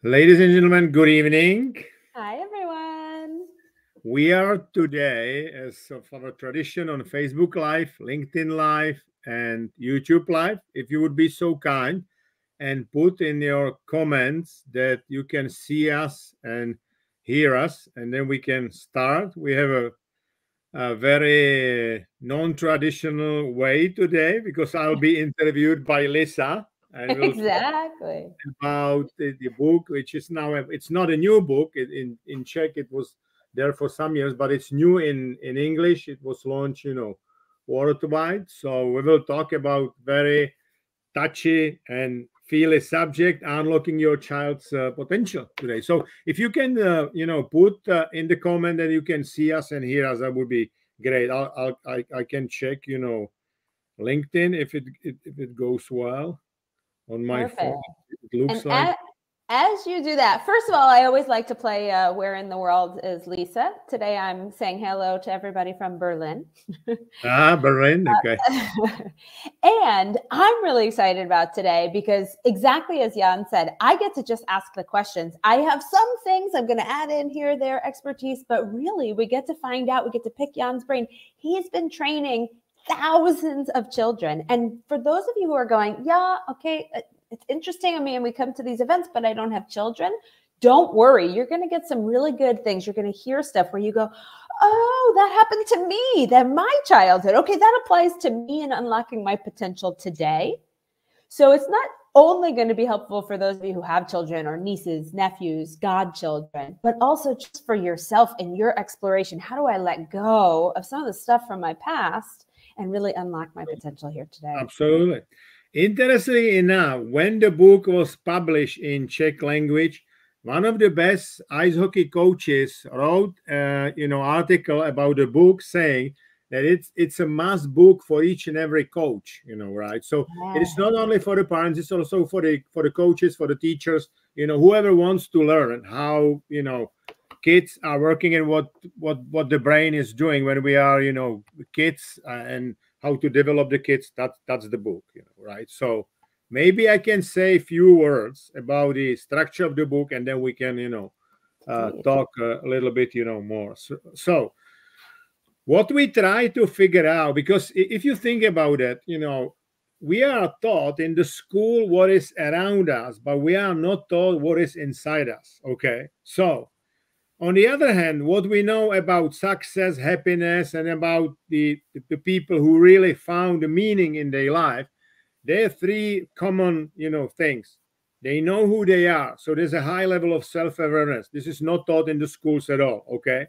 Ladies and gentlemen, good evening. Hi, everyone. We are today, as of our tradition, on Facebook Live, LinkedIn Live, and YouTube Live. If you would be so kind and put in your comments that you can see us and hear us, and then we can start. We have a very non-traditional way today because I'll be interviewed by Lisa. And we'll Exactly. about the book, which is now it's not a new book. In Czech, it was there for some years, but it's new in English. It was launched, worldwide. So we will talk about very touchy and feely subject, unlocking your child's potential today. So if you can, put in the comment that you can see us and hear us, that would be great. I can check, LinkedIn if it goes well on my Perfect. phone. It looks And like. as you do that, first of all, I always like to play Where in the World is Lisa? Today I'm saying hello to everybody from Berlin. Berlin, okay. And I'm really excited about today because exactly as Jan said, I get to just ask the questions. I have some things I'm going to add in here, their expertise, but really we get to find out, we get to pick Jan's brain. He's been training thousands of children. And for those of you who are going, yeah, okay, it's interesting. I mean, we come to these events, but I don't have children. Don't worry. You're going to get some really good things. You're going to hear stuff where you go, oh, that happened to me, that my childhood. Okay, that applies to me in unlocking my potential today. So it's not only going to be helpful for those of you who have children or nieces, nephews, godchildren, but also just for yourself and your exploration. How do I let go of some of the stuff from my past and really unlock my potential here today? Absolutely. Interestingly enough, when the book was published in Czech language, one of the best ice hockey coaches wrote, article about the book saying that it's a must book for each and every coach, right? So it is not only for the parents, it's also for the coaches, for the teachers, whoever wants to learn how, kids are working and what the brain is doing when we are, kids, and how to develop the kids. That's the book, right? So maybe I can say a few words about the structure of the book, and then we can, talk a little bit, more. So what we try to figure out, because if you think about it, we are taught in the school what is around us, but we are not taught what is inside us. Okay, so on the other hand, what we know about success, happiness, and about the people who really found the meaning in their life, there are three common, things. They know who they are. So there's a high level of self-awareness. This is not taught in the schools at all, okay?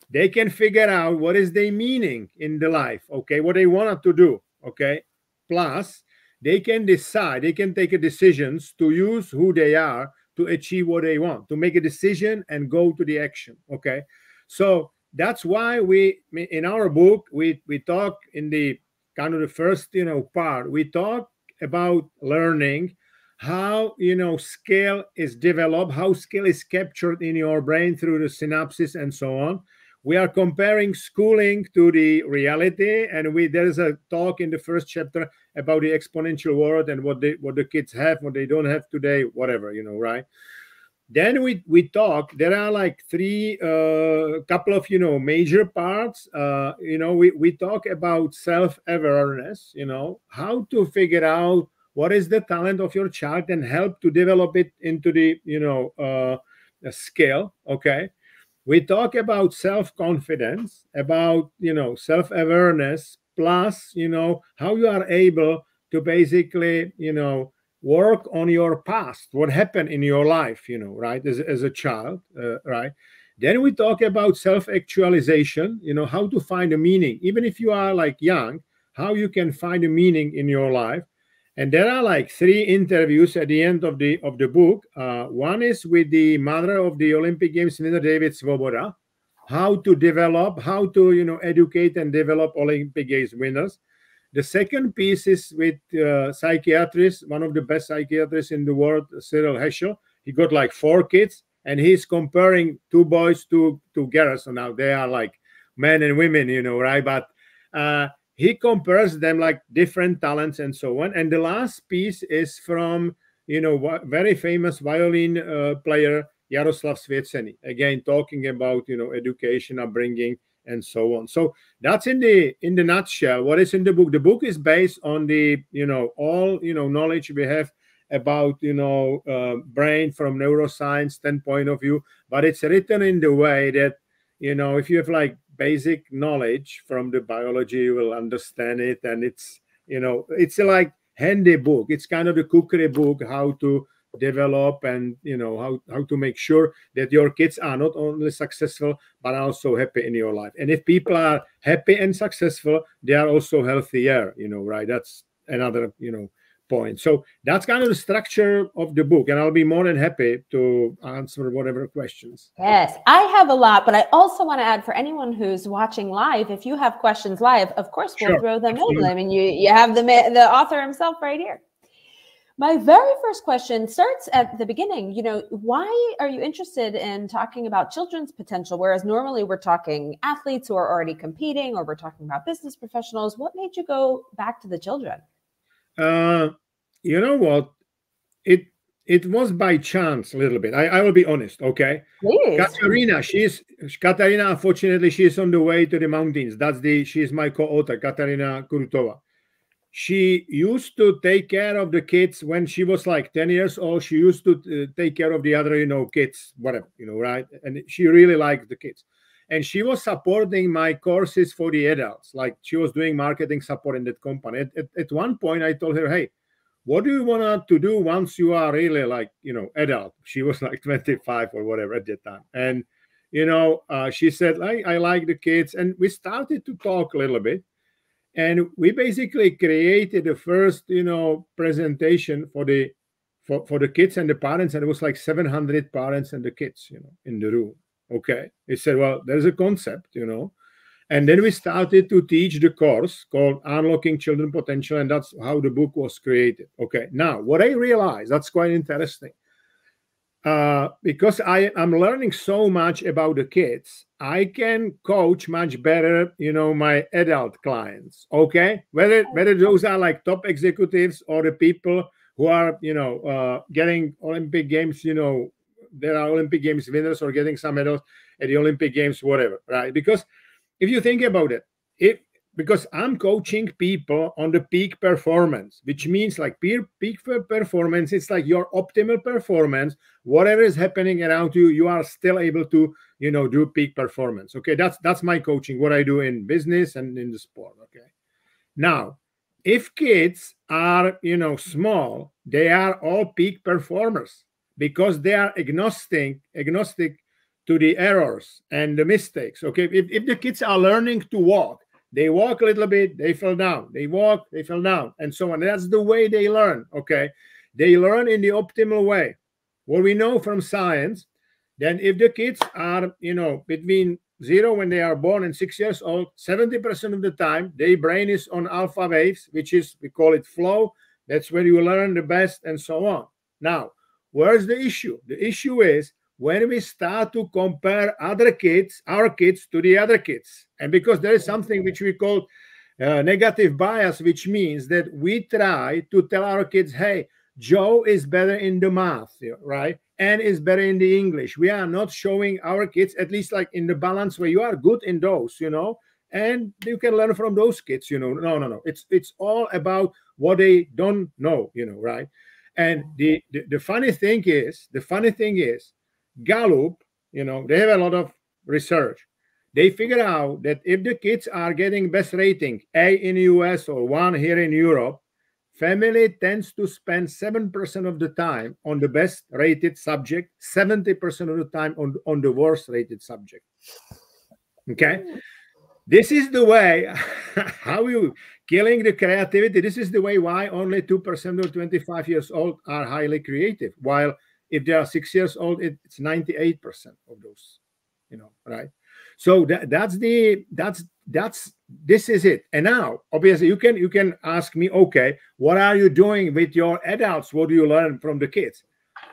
They can figure out what is their meaning in the life, okay? What they wanted to do, okay? Plus, they can decide, they can take a decisions to use who they are to achieve what they want, to make a decision and go to the action. Okay, so that's why we in our book we talk in the kind of the first part, we talk about learning how skill is developed, how skill is captured in your brain through the synapses and so on. We are comparing schooling to the reality, and there's a talk in the first chapter about the exponential world and what the kids have, what they don't have today, whatever, right? Then we talk. There are like three couple of major parts. We talk about self-awareness. How to figure out what is the talent of your child and help to develop it into the a skill. Okay. We talk about self-confidence, about self-awareness, plus how you are able to basically work on your past, what happened in your life, right, as a child, right? Then we talk about self-actualization, how to find a meaning, even if you are like young, how you can find a meaning in your life. And there are like three interviews at the end of the book. One is with the mother of the Olympic Games winner, David Svoboda, how to educate and develop Olympic Games winners. The second piece is with psychiatrist, one of the best psychiatrists in the world, Cyril Heschel. He got like 4 kids, and he's comparing 2 boys together. So now they are like men and women, right? But he compares them like different talents and so on. And the last piece is from very famous violin player Jaroslav Svěcený, again talking about education, upbringing, and so on. So that's in the nutshell what is in the book. The book is based on the all knowledge we have about brain from neuroscience standpoint of view, but it's written in the way that if you have like basic knowledge from the biology, you will understand it, and it's like handy book. It's kind of the cookery book, how to develop and how to make sure that your kids are not only successful but also happy in your life. And if people are happy and successful, they are also healthier, right? That's another point. So that's kind of the structure of the book, and I'll be more than happy to answer whatever questions. Yes, I have a lot, but I also want to add, for anyone who's watching live, if you have questions live, of course we'll throw them in. I mean, you have the author himself right here. My very first question starts at the beginning. Why are you interested in talking about children's potential, whereas normally we're talking athletes who are already competing, or we're talking about business professionals? What made you go back to the children? You know what? It was by chance a little bit. I will be honest, okay? Please. Kateřina, unfortunately, she is on the way to the mountains. She is my co-author, Kateřina Krůtová. She used to take care of the kids when she was like 10 years old. She used to take care of the other, kids, whatever, right? And she really liked the kids. And she was supporting my courses for the adults. Like, she was doing marketing support in that company. At one point, I told her, hey, what do you want to do once you are really like, adult? She was like 25 or whatever at that time. And, she said, I like the kids. And we started to talk a little bit. And we basically created the first, presentation for the kids and the parents. And it was like 700 parents and the kids, in the room. Okay. He said, well, there's a concept, And then we started to teach the course called Unlocking Children Potential. And that's how the book was created. Okay. Now, what I realized, that's quite interesting. Because I'm learning so much about the kids, I can coach much better, my adult clients. Okay. Whether those are like top executives or the people who are, getting Olympic Games, there are Olympic Games winners or getting some medals at the Olympic Games, whatever, right? Because if you think about it, because I'm coaching people on the peak performance, which means like peak performance, it's like your optimal performance. Whatever is happening around you, you are still able to, do peak performance. Okay, that's my coaching, what I do in business and in the sport. Okay, now, if kids are, small, they are all peak performers because they are agnostic to the errors and the mistakes. Okay, if the kids are learning to walk, they walk a little bit, they fell down. They walk, they fell down, and so on. That's the way they learn, okay? They learn in the optimal way. What we know from science, then if the kids are, between 0 when they are born and 6 years old, 70% of the time, their brain is on alpha waves, which is, we call it flow. That's where you learn the best and so on. Now, where's the issue? The issue is when we start to compare our kids to the other kids. And because there is something which we call negative bias, which means that we try to tell our kids, hey, Joe is better in the math, right? And is better in the English. We are not showing our kids, at least like in the balance where you are good in those, and you can learn from those kids, No. It's all about what they don't know, right? And the funny thing is, Gallup, they have a lot of research. They figure out that if the kids are getting best rating, A in the US or 1 here in Europe, family tends to spend 7% of the time on the best rated subject, 70% of the time on the worst rated subject. Okay. This is the way how you killing the creativity. This is the way why only 2% of 25 years old are highly creative, while if they are 6 years old, it's 98% of those, right? So this is it. And now, obviously, you can ask me, okay, what are you doing with your adults? What do you learn from the kids?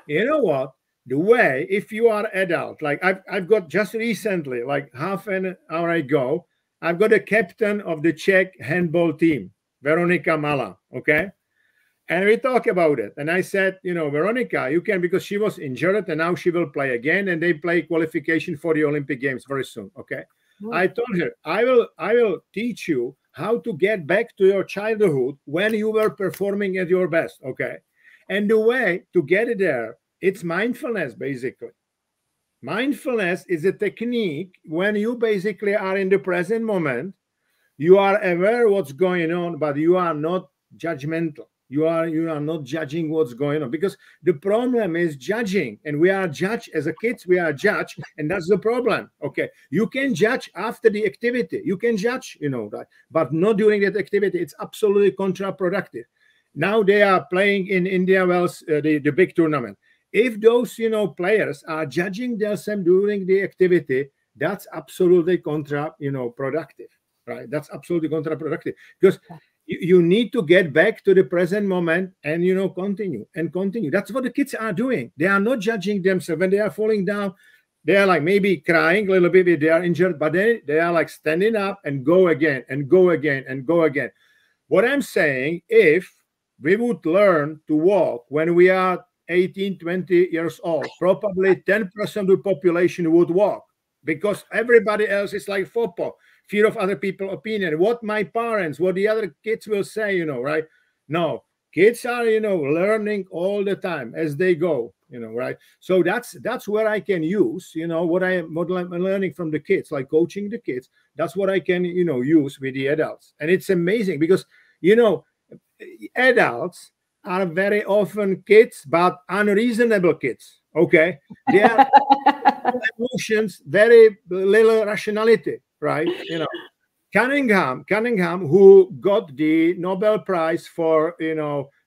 You know what? The way, if you are adult, like I've got just recently, like half an hour ago, I've got a captain of the Czech handball team, Veronika Mala. Okay. And we talk about it. And I said, Veronica, you can, because she was injured and now she will play again. And they play qualification for the Olympic Games very soon. Okay. I told her, I will teach you how to get back to your childhood when you were performing at your best. Okay. And the way to get it there, it's mindfulness, basically. Mindfulness is a technique when you basically are in the present moment. You are aware what's going on, but you are not judgmental. You are not judging what's going on, because the problem is judging, and we are judged as a kids. We are judged, and that's the problem. Okay, you can judge after the activity. You can judge, that, but not during that activity. It's absolutely counterproductive. Now they are playing in India Wells, the big tournament. If those players are judging themselves during the activity, that's absolutely productive, right? That's absolutely counterproductive, because you need to get back to the present moment and continue. That's what the kids are doing. They are not judging themselves when they are falling down. They are like maybe crying a little bit if they are injured, but they are like standing up and go again and go again and go again. What I'm saying, if we would learn to walk when we are 18, 20 years old, probably 10% of the population would walk, because everybody else is like FOPO, fear of other people's opinion. What my parents, what the other kids will say, right? No, kids are, learning all the time as they go, right? So that's where I can use, what I'm learning from the kids, like coaching the kids. That's what I can, use with the adults. And it's amazing because, adults are very often kids, but unreasonable kids. Okay, they are emotions, very little rationality, right? Cunningham, who got the Nobel Prize for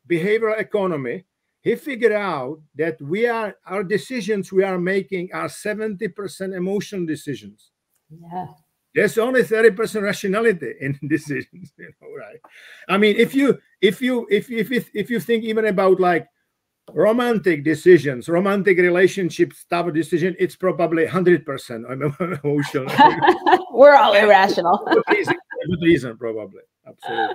behavioral economy, he figured out that our decisions we are making are 70% emotional decisions. Yeah. There's only 30% rationality in decisions, right? I mean, if you think even about like romantic decisions, romantic relationships type of decision, it's probably 100% emotional. We're all irrational. Good reason, probably. Absolutely.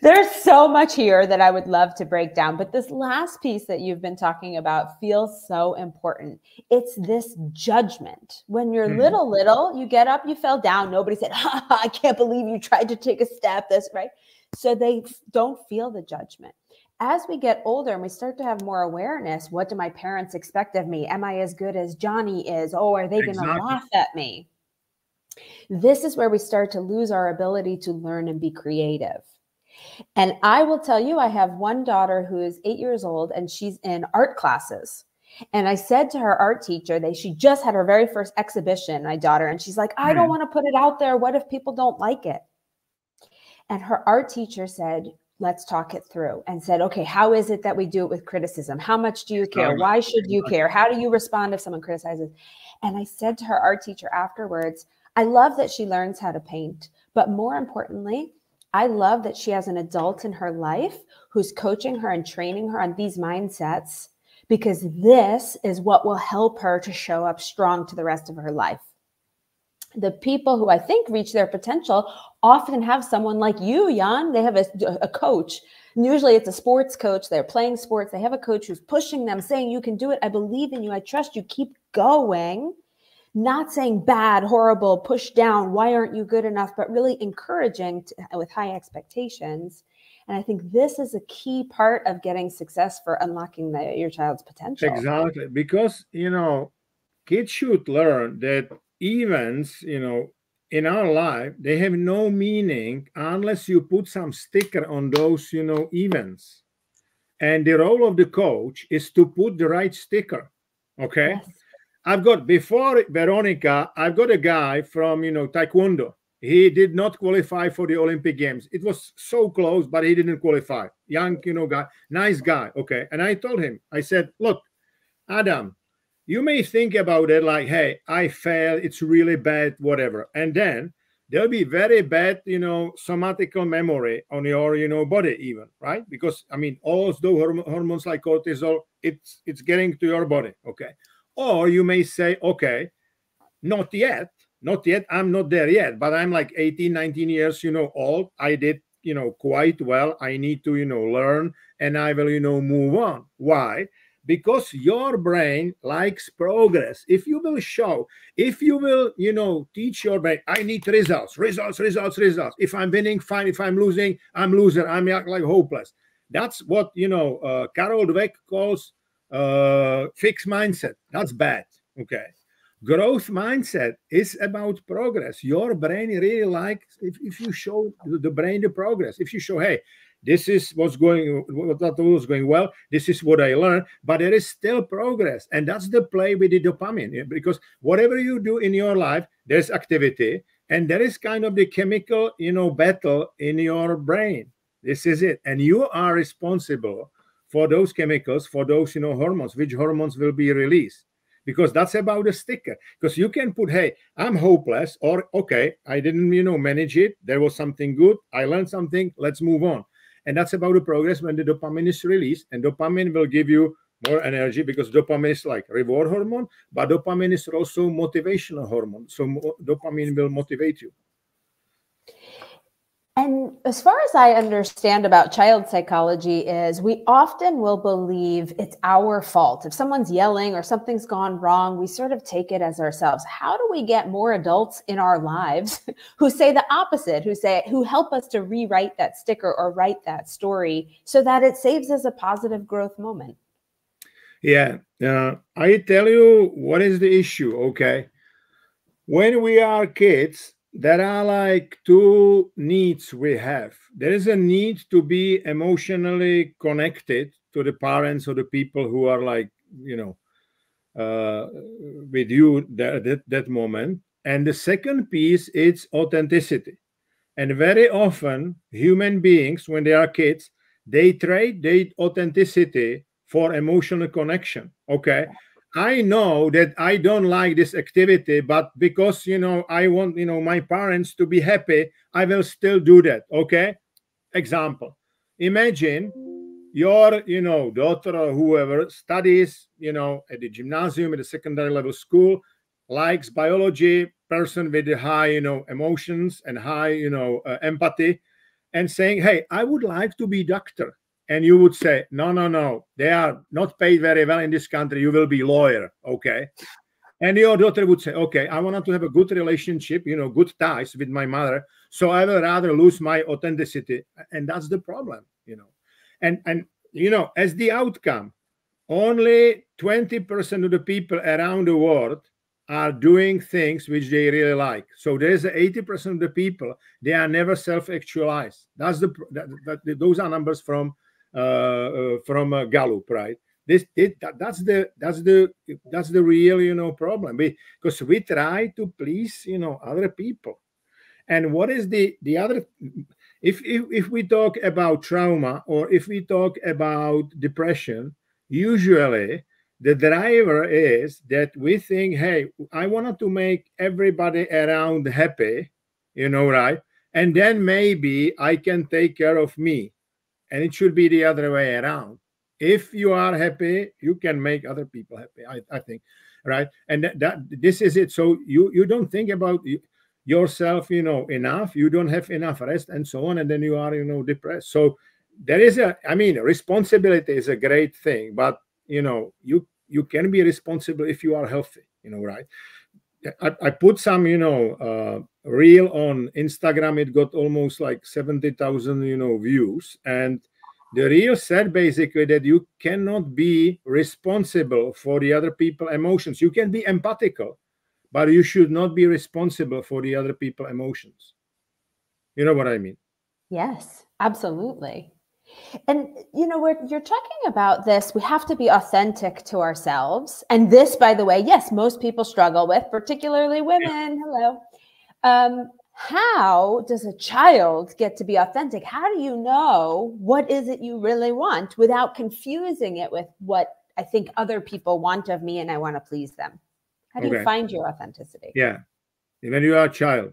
There's so much here that I would love to break down, but this last piece that you've been talking about feels so important. It's this judgment. When you're little, you get up, you fell down. Nobody said, I can't believe you tried to take a step. That's right. So they don't feel the judgment. As we get older and we start to have more awareness, what do my parents expect of me? Am I as good as Johnny is? Oh, are they going to laugh at me? This is where we start to lose our ability to learn and be creative. And I will tell you, I have one daughter who is 8 years old and she's in art classes. And I said to her art teacher, she just had her very first exhibition, my daughter, and she's like, I don't want to put it out there. What if people don't like it? And her art teacher said, let's talk it through, and said, okay, how is it that we do it with criticism? How much do you care? Why should you care? How do you respond if someone criticizes? And I said to her art teacher afterwards, I love that she learns how to paint, but more importantly, I love that she has an adult in her life who's coaching her and training her on these mindsets, because this is what will help her to show up strong to the rest of her life. The people who I think reach their potential often have someone like you, Jan. They have a coach. And usually it's a sports coach. They're playing sports. They have a coach who's pushing them, saying, you can do it. I believe in you. I trust you. Keep going. Not saying bad, horrible, push down, why aren't you good enough, but really encouraging with high expectations. And I think this is a key part of getting success for unlocking your child's potential. Exactly. Because, kids should learn that events, in our life, they have no meaning unless you put some sticker on those, events. And the role of the coach is to put the right sticker. Okay. Yes. Before Veronica, I've got a guy from, Taekwondo. He did not qualify for the Olympic Games. It was so close, but he didn't qualify. Young, guy, nice guy. Okay. And I told him, I said, look, Adam, you may think about it like, hey, I failed. It's really bad, whatever. And then there'll be very bad, somatical memory on your, body even, right? Because, all those hormones like cortisol, it's getting to your body. Okay. Or you may say, okay, not yet. I'm not there yet, but I'm like 18, 19 years, old. I did quite well. I need to, learn, and I will, move on. Why? Because your brain likes progress. If you will teach your brain, I need results. If I'm winning, fine. If I'm losing, I'm loser. I'm like hopeless. That's what, Carol Dweck calls fixed mindset. That's bad. Okay. Growth mindset is about progress. Your brain really likes if you show the brain the progress. If you show, hey, this is what was going well. This is what I learned, but there is still progress, and that's the play with the dopamine. Because whatever you do in your life, there's activity, and there is kind of the chemical, battle in your brain. This is it, and you are responsible for those chemicals, for those, hormones. Which hormones will be released? Because that's about a sticker. Because you can put, hey, I'm hopeless, or okay, I didn't, manage it. There was something good. I learned something. Let's move on. And that's about the progress when the dopamine is released. And dopamine will give you more energy, because dopamine is like reward hormone, but dopamine is also motivational hormone. So dopamine will motivate you. And as far as I understand about child psychology is we often will believe it's our fault. If someone's yelling or something's gone wrong, we sort of take it as ourselves. How do we get more adults in our lives who say the opposite, who help us to rewrite that sticker or write that story so that it saves us a positive growth moment? Yeah, I tell you what is the issue, okay? When we are kids, there are like two needs we have. There is a need to be emotionally connected to the parents or the people who are like, with you that moment. And the second piece is authenticity. And very often human beings, when they are kids, they trade their authenticity for emotional connection. Okay. I know that I don't like this activity, but because, I want, my parents to be happy, I will still do that. Okay. Example. Imagine your, daughter or whoever studies, at the gymnasium, at the secondary level school, likes biology, person with the high, emotions and high, empathy, and saying, hey, I would like to be doctor. And you would say, no, they are not paid very well in this country. You will be lawyer, okay? And your daughter would say, okay, I want to have a good relationship, good ties with my mother. So I will rather lose my authenticity. And that's the problem, And as the outcome, only 20% of the people around the world are doing things which they really like. So there's 80% of the people, they are never self-actualized. Those are numbers from Gallup, right? That's the real problem, because we try to please other people. And what is the other? If we talk about trauma, or if we talk about depression, usually the driver is that we think, hey, I wanted to make everybody around happy, right? And then maybe I can take care of me. And it should be the other way around. If you are happy, you can make other people happy, I think, right? And this is it. So you don't think about yourself, enough. You don't have enough rest and so on. And then you are, depressed. So there is responsibility is a great thing, but, you can be responsible if you are healthy, right? I put some, reel on Instagram. It got almost like 70,000, views. And the reel said basically that you cannot be responsible for the other people's emotions. You can be empathical, but you should not be responsible for the other people's emotions. You know what I mean? Yes, absolutely. And, you're talking about this, we have to be authentic to ourselves. And this, by the way, yes, most people struggle with, particularly women. Hello. How does a child get to be authentic? How do you know what is it you really want without confusing it with what I think other people want of me and I want to please them? How do you find your authenticity? Yeah. When you are a child.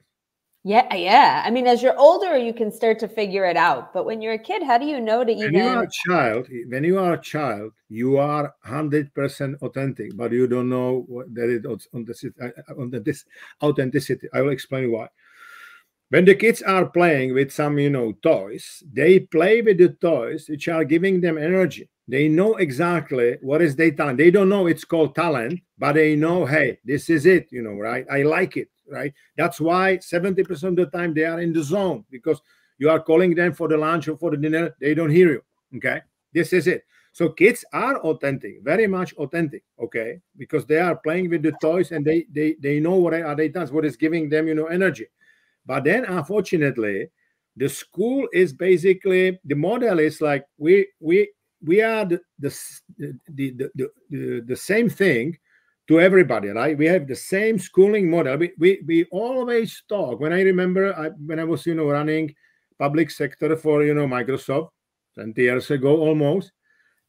Yeah. I mean, as you're older, you can start to figure it out. But when you're a kid, how do you know to even? When you are a child, you are 100% authentic, but you don't know what that is on this authenticity. I will explain why. when the kids are playing with some, toys, they play with the toys which are giving them energy. They know exactly what is their talent. They don't know it's called talent, but they know, hey, this is it, right? I like it, right? That's why 70% of the time they are in the zone, because you are calling them for the lunch or for the dinner. They don't hear you, okay? This is it. So kids are authentic, very much authentic, okay? Because they are playing with the toys and they know what are they does, what is giving them, energy. But then, unfortunately, the school is basically, the model is like we are the same thing to everybody, right? We have the same schooling model. We always talk. When I remember, when I was running public sector for Microsoft 20 years ago almost,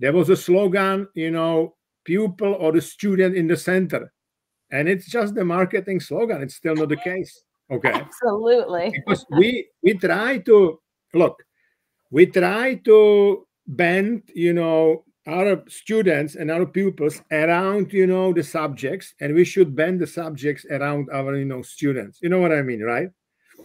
there was a slogan, pupil or the student in the center, and it's just the marketing slogan. It's still not the case. Okay. Absolutely. Because we try to look, we try to bend, our students and our pupils around, the subjects, and we should bend the subjects around our, students. You know what I mean, right?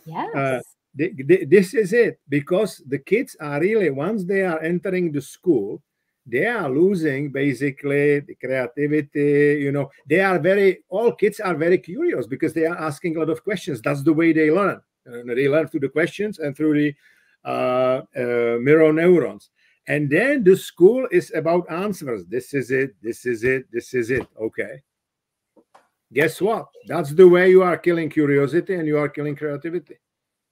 Yes. This is it, because the kids are really, once they are entering the school, they are losing basically the creativity. They are all kids are very curious because they are asking a lot of questions. That's the way they learn. They learn through the questions and through the mirror neurons. And then the school is about answers. This is it. This is it. This is it. Okay. Guess what? That's the way you are killing curiosity and you are killing creativity.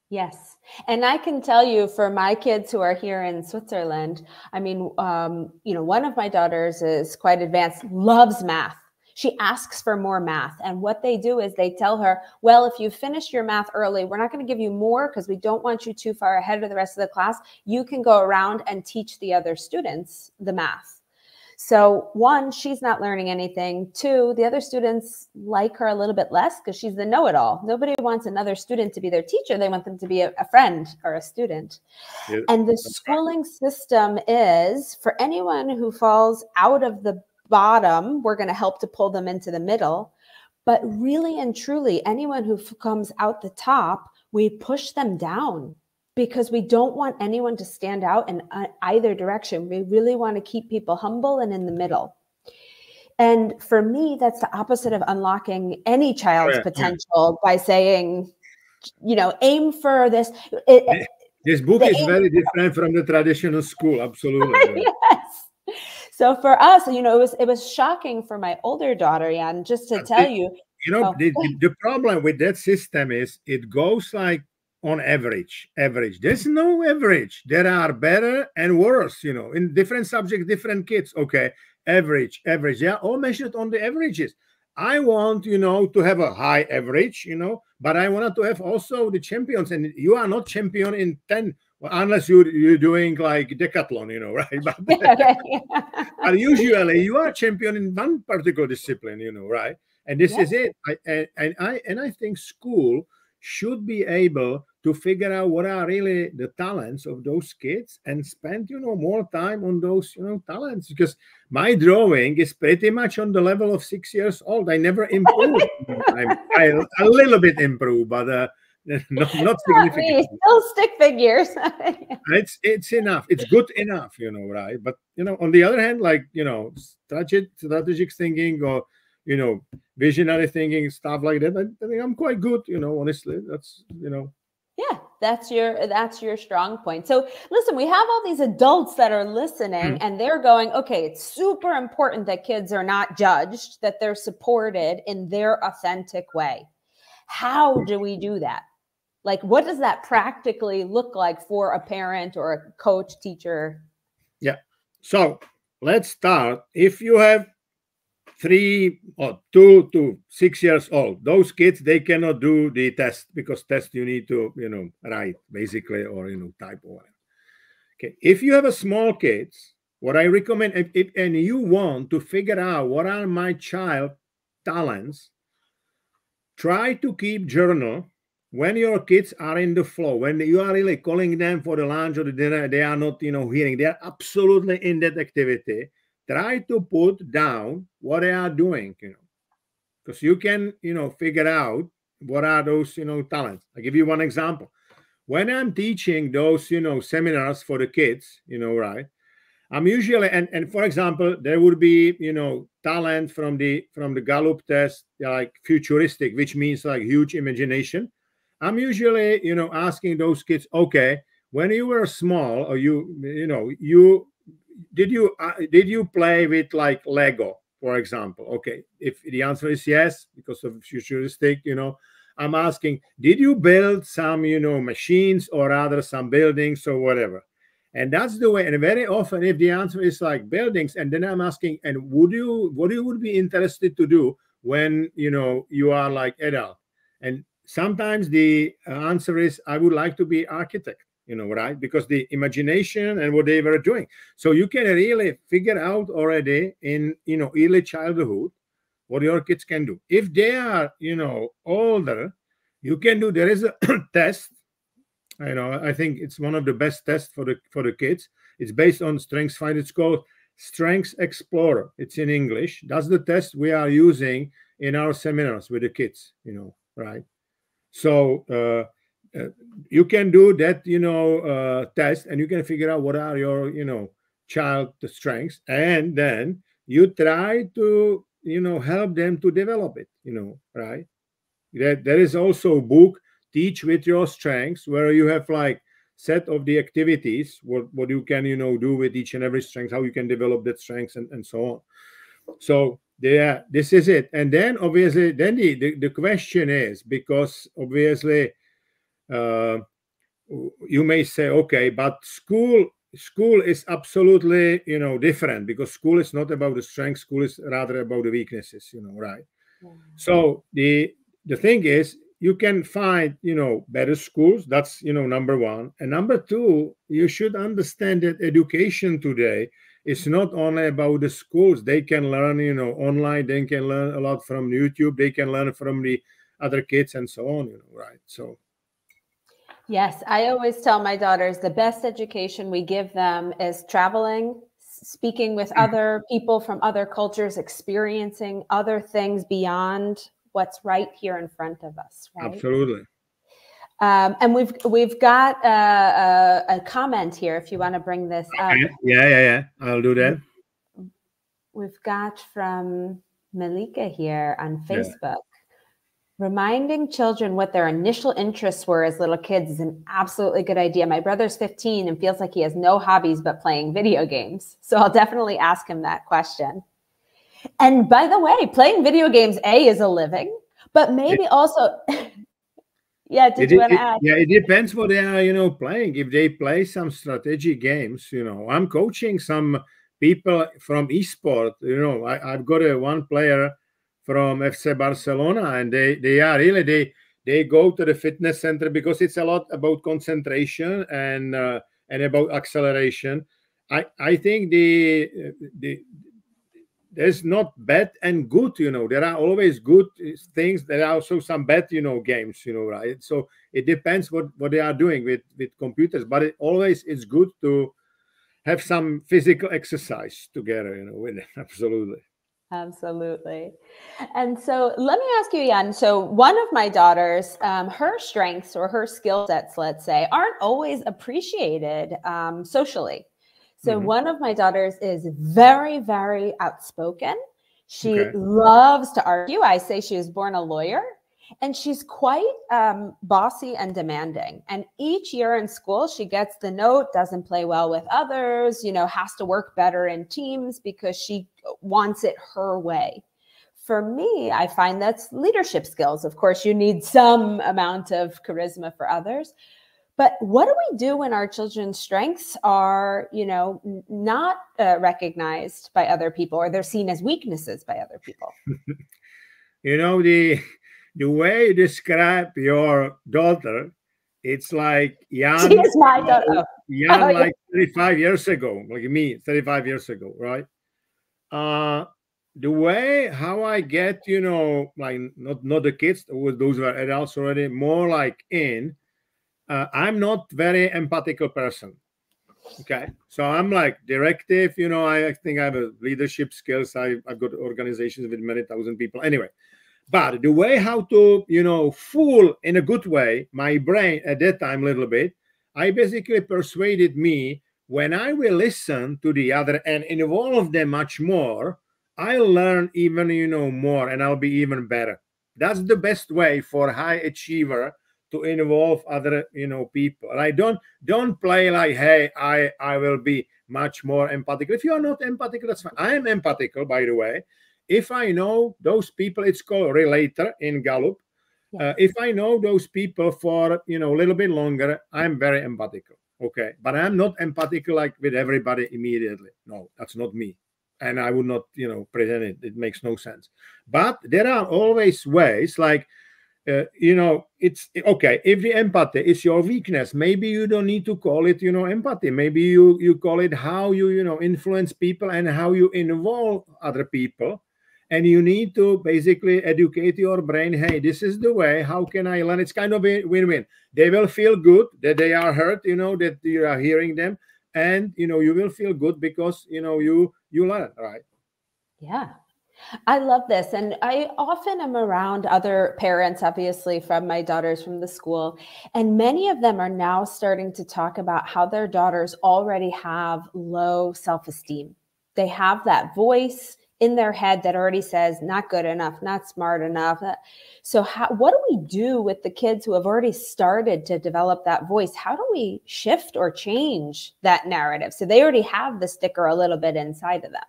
Yes. And I can tell you, for my kids who are here in Switzerland, I mean, one of my daughters is quite advanced, loves math. She asks for more math. And what they do is they tell her, well, if you finish your math early, we're not going to give you more because we don't want you too far ahead of the rest of the class. You can go around and teach the other students the math. So one, she's not learning anything. Two, the other students like her a little bit less because she's the know-it-all. Nobody wants another student to be their teacher. They want them to be a friend or a student. Yeah. And the schooling system is, for anyone who falls out of the bottom, we're going to help to pull them into the middle. But really and truly, anyone who comes out the top, we push them down, because we don't want anyone to stand out in either direction. We really want to keep people humble and in the middle. And for me, that's the opposite of unlocking any child's potential by saying, aim for this. This book is very different from the traditional school. Absolutely. Yes. So for us, it was shocking for my older daughter, Jan, just to tell you. The problem with that system is it goes like on average. There's no average. There are better and worse, in different subjects, different kids. Okay. Average. They are all measured on the averages. I want, to have a high average, but I wanted to have also the champions. And you are not champion in 10, unless you're doing like decathlon, right? But usually you are champion in one particular discipline, right? And this is it. I think school should be able to figure out what are really the talents of those kids and spend, more time on those, talents. Because my drawing is pretty much on the level of 6 years old. I never improved. I a little bit improved, but not significant. Still stick figures. It's enough. It's good enough, right? But on the other hand, like strategic thinking or visionary thinking, stuff like that, I think I'm quite good. Honestly, that's Yeah, that's your strong point. So listen, we have all these adults that are listening and they're going, okay, it's super important that kids are not judged, that they're supported in their authentic way. How do we do that? Like, what does that practically look like for a parent or a coach, teacher? Yeah. So let's start. If you have 3 or 2 to 6 years old, those kids, they cannot do the test, because test you need to write basically, or type or whatever. Okay, if you have a small kids, what I recommend, and you want to figure out what are my child talents, try to keep journal when your kids are in the flow, when you are really calling them for the lunch or the dinner. They are not hearing, they are absolutely in that activity. Try to put down what they are doing, because you can, figure out what are those, talents. I'll give you one example. When I'm teaching those, seminars for the kids, right? I'm usually, and for example, there would be, talent from the Gallup test, like futuristic, which means like huge imagination. I'm usually, asking those kids, okay, when you were small, or did you play with like Lego, for example? Okay, if the answer is yes, because of futuristic, I'm asking, did you build some, machines, or rather some buildings or whatever? And that's the way. And very often, if the answer is like buildings, and then I'm asking, and what you would be interested to do when you are like adult? And sometimes the answer is, I would like to be architect, right? Because the imagination and what they were doing. So you can really figure out already in early childhood what your kids can do. If they are older, you can do. There is a test. I think it's one of the best tests for the kids. It's based on StrengthsFinder. It's called Strengths Explorer. It's in English. That's the test we are using in our seminars with the kids, right? So you can do that, test, and you can figure out what are your, child strengths, and then you try to, help them to develop it, right? There is also a book, Teach with Your Strengths, where you have like set of the activities, what you can, do with each and every strength, how you can develop that strengths, and so on. So yeah, this is it. And then obviously, then the question is, because obviously you may say, okay, but school is absolutely, different, because school is not about the strength. School is rather about the weaknesses, right? Yeah. So the thing is, you can find, better schools. That's, number one. And number two, you should understand that education today is not only about the schools. They can learn, online. They can learn a lot from YouTube. They can learn from the other kids and so on, right? So. Yes, I always tell my daughters the best education we give them is traveling, speaking with other people from other cultures, experiencing other things beyond what's right here in front of us. Right? Absolutely. And we've got a comment here. If you want to bring this up. Yeah. I'll do that. We've got from Malika here on Facebook. Yeah. Reminding children what their initial interests were as little kids is an absolutely good idea. My brother's 15 and feels like he has no hobbies but playing video games. So I'll definitely ask him that question. And by the way, playing video games, is a living, but maybe also, yeah, did you want to add? Yeah, it depends what they are, playing. If they play some strategy games, I'm coaching some people from esport. I've got one player from FC Barcelona, and they are really, they go to the fitness center because it's a lot about concentration and about acceleration. I think there's not bad and good, there are always good things. There are also some bad, games, right? So it depends what they are doing with computers, but it always is good to have some physical exercise together, with it. Absolutely. Absolutely. And so let me ask you, Jan. So one of my daughters, her strengths or her skill sets, let's say, aren't always appreciated socially. So one of my daughters is very, very outspoken. She loves to argue. I say she was born a lawyer, and she's quite bossy and demanding. And each year in school, she gets the note, doesn't play well with others, has to work better in teams because she wants it her way. For me, I find that's leadership skills. Of course, you need some amount of charisma for others. But what do we do when our children's strengths are, not recognized by other people, or they're seen as weaknesses by other people? The way you describe your daughter, it's like Jan. She is my daughter. Jan, like 35 years ago, like me, 35 years ago, right? The way how I get, like not the kids, those were adults already, more like I'm not very empathical person. Okay. So I'm like directive, I think I have a leadership skills. I've got organizations with many thousand people. Anyway, But the way how to, fool in a good way my brain at that time a little bit, I basically persuaded me when I will listen to the other and involve them much more, I'll learn even, more, and I'll be even better. That's the best way for a high achiever to involve other, people. And I don't play like, hey, I will be much more empathic. If you are not empathic, that's fine. I am empathic, by the way. If I know those people, it's called relator in Gallup. Yeah. If I know those people for, a little bit longer, I'm very empathic. Okay. But I'm not empathic like with everybody immediately. No, that's not me. And I would not, present it. It makes no sense. But there are always ways like, it's okay. If the empathy is your weakness, maybe you don't need to call it, empathy. Maybe you call it how you, influence people and how you involve other people. And you need to basically educate your brain. Hey, this is the way. How can I learn? It's kind of a win-win. They will feel good that they are heard, that you are hearing them. And, you will feel good because, you learn, right? Yeah. I love this. And I often am around other parents, obviously, from my daughters from the school. And many of them are now starting to talk about how their daughters already have low self-esteem. They have that voice in their head that already says, not good enough, not smart enough. So what do we do with the kids who have already started to develop that voice? How do we shift or change that narrative? So they already have the sticker a little bit inside of them.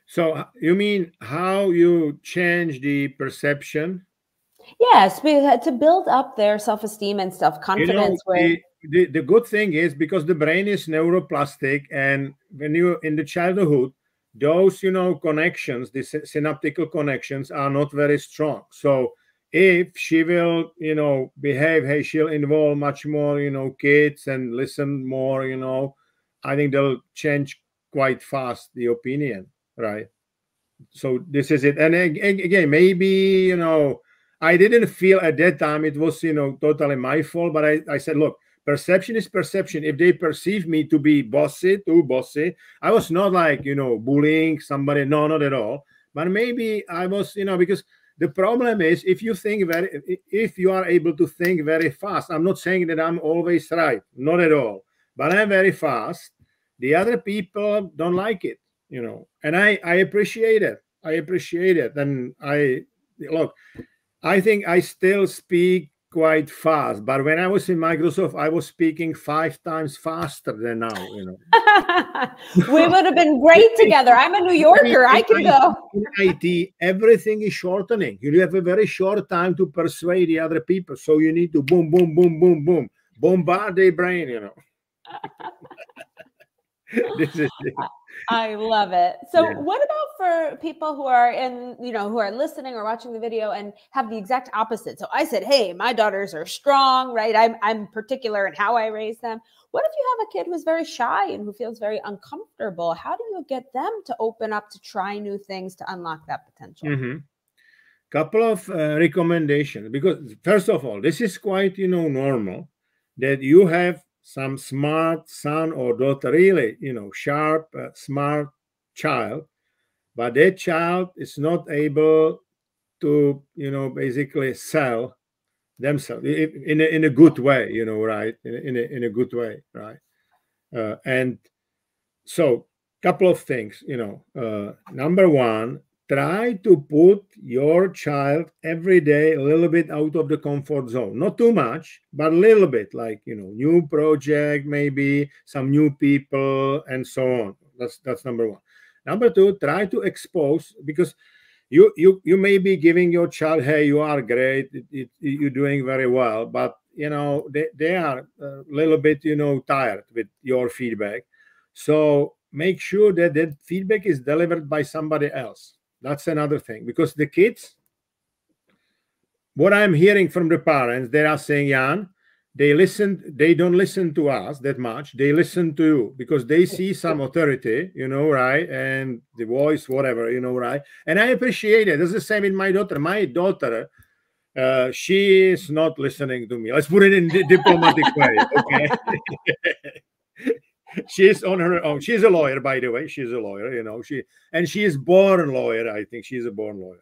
So you mean how you change the perception? Yes, to build up their self-esteem and self-confidence. The good thing is because the brain is neuroplastic, and when you in the childhood, those connections, the synaptical connections are not very strong. So if she will behave, hey, she'll involve much more kids and listen more, I think they'll change quite fast the opinion, right? So this is it. And again, maybe I didn't feel at that time it was totally my fault, but I said, look, perception is perception. If they perceive me to be too bossy, I was not like, bullying somebody. No, not at all. But maybe I was, because the problem is if you are able to think very fast, I'm not saying that I'm always right, not at all, but I'm very fast. The other people don't like it, and I appreciate it. I appreciate it. And I think I still speak quite fast, but when I was in Microsoft, I was speaking 5 times faster than now. We would have been great together. I'm a New Yorker. I can go. In IT, everything is shortening. You have a very short time to persuade the other people, so you need to boom, boom, boom, boom, boom, bombard their brain. This is it. I love it. So what about for people who are who are listening or watching the video and have the exact opposite? So I said, hey, my daughters are strong, right? I'm particular in how I raise them. What if you have a kid who's very shy and who feels very uncomfortable? How do you get them to open up to try new things to unlock that potential? Mm-hmm. Couple of recommendations, because first of all, this is quite, normal that you have some smart son or daughter, really, sharp, smart child, but that child is not able to, basically sell themselves in a good way, right? In a good way, right? And so, couple of things, number one, try to put your child every day a little bit out of the comfort zone. Not too much, but a little bit, like, new project, maybe some new people and so on. That's number one. Number two, try to expose, because you may be giving your child, hey, you are great, you're doing very well, but, they are a little bit, tired with your feedback. So make sure that that feedback is delivered by somebody else. That's another thing, because the kids, what I'm hearing from the parents, they are saying, Jan, they don't listen to us that much. They listen to you because they see some authority, right? And the voice, whatever, right? And I appreciate it. It's the same with my daughter. My daughter, she is not listening to me. Let's put it in the diplomatic way, okay? She's on her own. She's a lawyer, by the way. She's a lawyer, she is born lawyer. I think she's a born lawyer.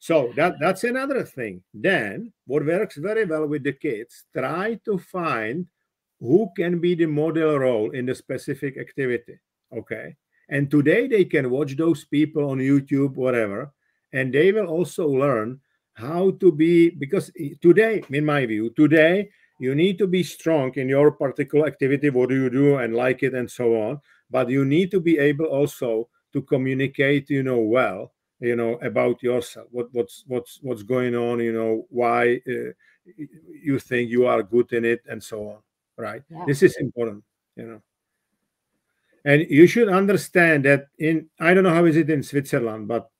So that's another thing. Then what works very well with the kids, try to find who can be the model role in the specific activity. Okay. And today they can watch those people on YouTube, whatever, and they will also learn how to be, because today, in my view, today you need to be strong in your particular activity. What do you do and like it and so on. But you need to be able also to communicate, well, about yourself, what's going on, why you think you are good in it and so on, right? Yeah. This is important, and you should understand that I don't know how is it in Switzerland, but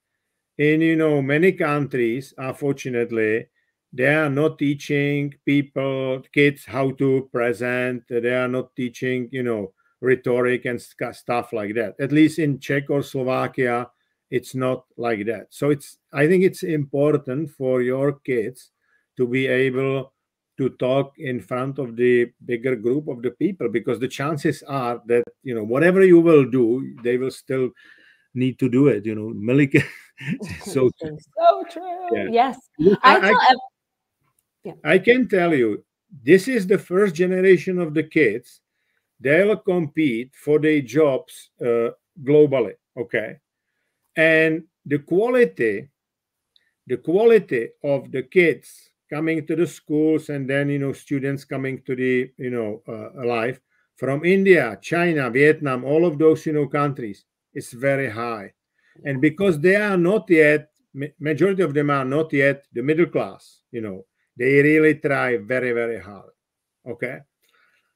in many countries, unfortunately, they are not teaching kids how to present. They are not teaching rhetoric and stuff like that. At least in Czech or Slovakia, it's not like that. So I think it's important for your kids to be able to talk in front of the bigger group of the people, because the chances are that whatever you will do, they will still need to do it. Malika. So true. Yeah. Yes. I can tell you, this is the first generation of the kids. They'll compete for their jobs globally. Okay. And the quality of the kids coming to the schools, and then students coming to the life from India, China, Vietnam, all of those countries is very high. And because they are not yet, majority of them are not yet the middle class, they really try very, very hard. Okay.